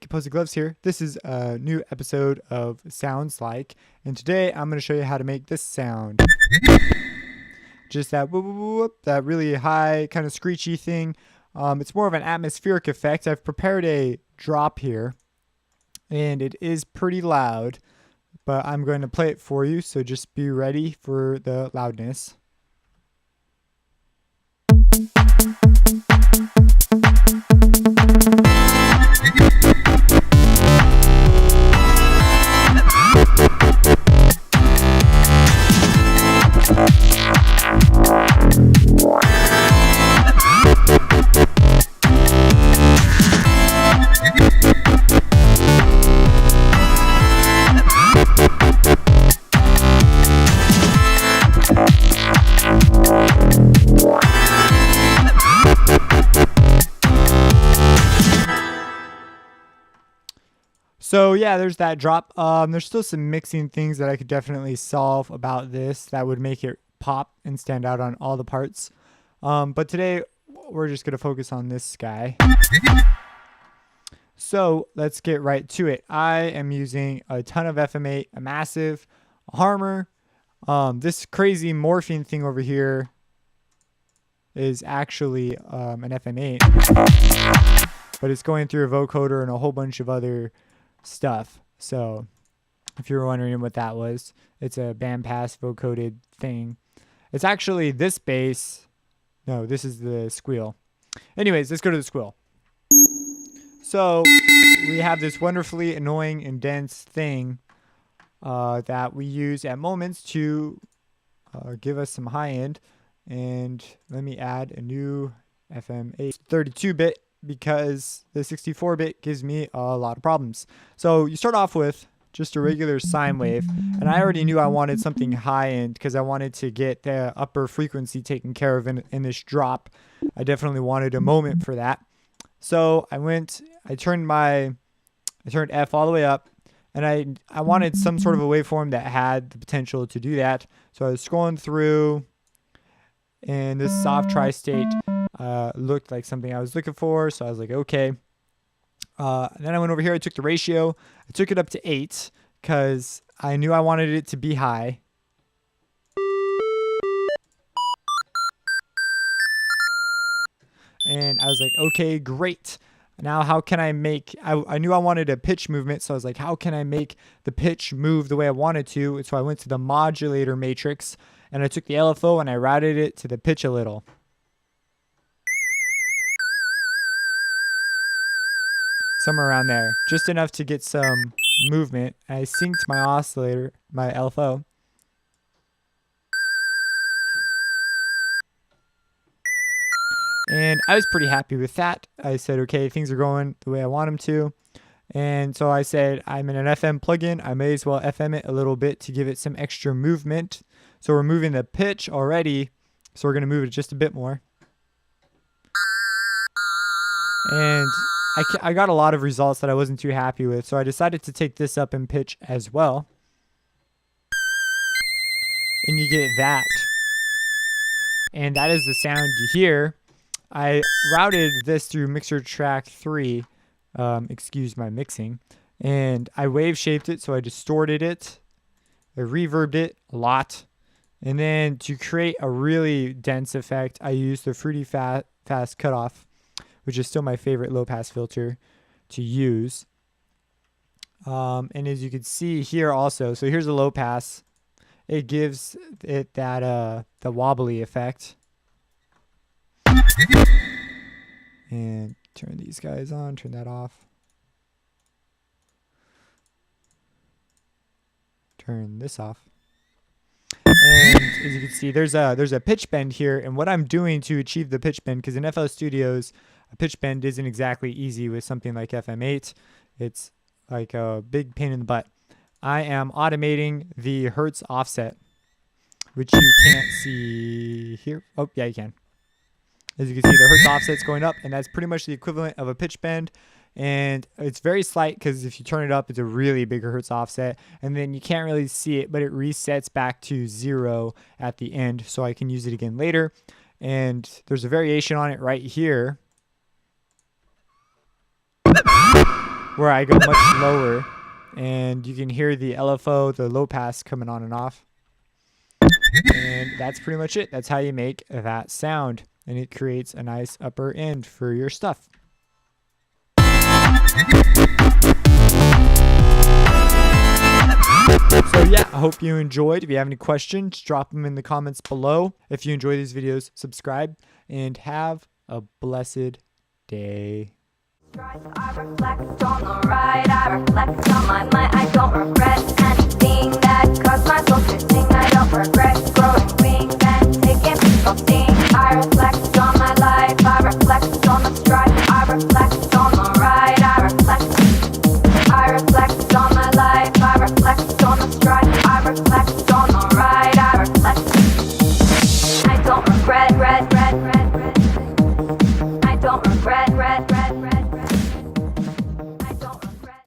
Composite Gloves here. This is a new episode of Sounds Like, and today I'm going to show you how to make this sound. Just that whoop, whoop, whoop, that really high kind of screechy thing. It's more of an atmospheric effect. I've prepared a drop here, and it is pretty loud, but I'm going to play it for you, so just be ready for the loudness. So yeah, there's that drop. There's still some mixing things that I could definitely solve about this that would make it pop and stand out on all the parts. But today we're just going to focus on this guy. So let's get right to it. I am using a ton of FM8, a massive, a Harmer. This crazy morphine thing over here is actually an FM8, but it's going through a vocoder and a whole bunch of other stuff. So if you're wondering what that was, it's a bandpass vocoded thing. It's actually this bass. No, this is the Squeal. Anyways, let's go to the Squeal. So we have this wonderfully annoying and dense thing that we use at moments to give us some high end. And let me add a new FM8 32-bit because the 64-bit gives me a lot of problems. So you start off with just a regular sine wave, and I already knew I wanted something high end because I wanted to get the upper frequency taken care of in this drop. I definitely wanted a moment for that. So I turned F all the way up, and I wanted some sort of a waveform that had the potential to do that. So I was scrolling through, and this soft tri-state looked like something I was looking for, so I was like, okay. Then I went over here, I took the ratio, I took it up to 8 because I knew I wanted it to be high. And I was like, okay, great. Now how can I make, I knew I wanted a pitch movement, so I was like, how can I make the pitch move the way I wanted to? And so I went to the modulator matrix, and I took the LFO and I routed it to the pitch a little. Somewhere around there, just enough to get some movement. I synced my oscillator, my LFO. And I was pretty happy with that. I said, okay, things are going the way I want them to. And so I said, I'm in an FM plugin. I may as well FM it a little bit to give it some extra movement. So we're moving the pitch already. So we're going to move it just a bit more. And I got a lot of results that I wasn't too happy with. So I decided to take this up in pitch as well. And you get that. And that is the sound you hear. I routed this through mixer track 3. Excuse my mixing. And I wave shaped it, so I distorted it. I reverbed it a lot. And then to create a really dense effect, I used the Fruity Fast Cutoff, which is still my favorite low pass filter to use. And as you can see here also, so here's a low pass. It gives it that the wobbly effect. And turn these guys on, turn that off. Turn this off. And as you can see, there's a pitch bend here, and what I'm doing to achieve the pitch bend, because in FL Studios, a pitch bend isn't exactly easy with something like FM8. It's like a big pain in the butt. I am automating the Hertz offset, which you can't see here. Oh, yeah, you can. As you can see, the Hertz offset's going up, and that's pretty much the equivalent of a pitch bend. And it's very slight because if you turn it up, it's a really big Hertz offset, and then you can't really see it, but it resets back to 0 at the end, so I can use it again later. And there's a variation on it right here. where I go much lower, and you can hear the LFO, the low pass, coming on and off. And that's pretty much it. That's how you make that sound, and it creates a nice upper end for your stuff. So yeah, I hope you enjoyed. If you have any questions, drop them in the comments below. If you enjoy these videos, subscribe, and have a blessed day. I reflect on the ride, I reflect on my mind. I don't regret anything that caused my soul to sing. I don't regret growing wings and taking